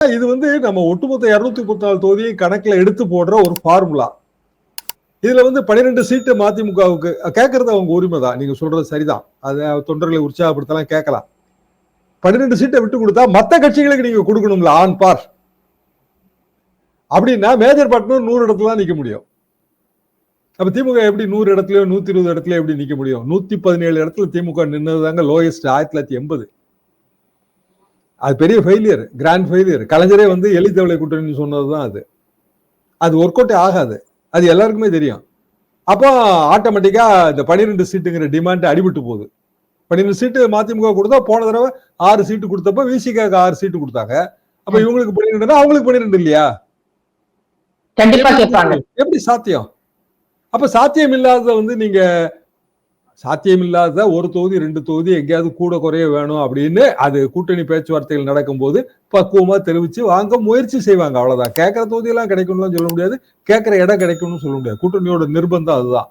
இது நம்ம ஒட்டுமொத்த 234 தொகுதியை கணக்குல எடுத்து போடுற ஒரு ஃபார்முலா. இதுல 12 சீட்டு மதிமுகவுக்கு கேட்கறது அவங்க உரிமைதான். நீங்க சொல்றது சரிதான். அதை தொண்டர்களை உற்சாகப்படுத்தலாம், கேட்கலாம். 12 சீட்டை விட்டு கொடுத்தா மத்த கட்சிகளுக்கு நீங்க கொடுக்கணும்ல ஆன் பார். அப்படின்னா மேஜர் பார்ட்னர் 100 இடத்துல தான் நிக்க முடியும். அப்ப திமுக எப்படி 100 இடத்துலயோ 120 இடத்துலயோ எப்படி நிக்க முடியும்? 117 இடத்துல திமுக நின்னதுதாங்க லோயஸ்ட் 1980. அது பெரிய ஃபெயிலியர், கிராண்ட் ஃபெயிலியர். கலைஞரே எலித்தவளை கூட்டணி சொன்னதுதான் அது. அது ஒர்க் அவுட் ஆகாது, அது எல்லாருக்குமே தெரியும். அப்போ ஆட்டோமேட்டிக்கா இந்த 12 சீட்டுங்கிற டிமாண்ட் அடிபட்டு போகுது. 12 சீட்டு மதிமுக கொடுத்தா போன தடவை 6 சீட்டு கொடுத்தப்ப விசிகாக்கு 6 சீட்டு கொடுத்தாங்க. அப்ப இவங்களுக்கு 12 அவங்களுக்கு 12 இல்லையா? கண்டிப்பா கேட்பாங்க. எப்படி சாத்தியம்? அப்ப சாத்தியம் இல்லாத நீங்க சாத்தியம் இல்லாத ஒரு தொகுதி 2 தொகுதி எங்கேயாவது கூட குறைய வேணும் அப்படின்னு அது கூட்டணி பேச்சுவார்த்தைகள் நடக்கும் போது பக்குவமா தெரிவிச்சு வாங்க முயற்சி செய்வாங்க. அவ்வளவுதான். கேட்கிற தொகுதியெல்லாம் கிடைக்கும்னு சொல்ல முடியாது, கேட்கிற இடம் கிடைக்கும்னு சொல்ல முடியாது. கூட்டணியோட நிர்பந்தம் அதுதான்.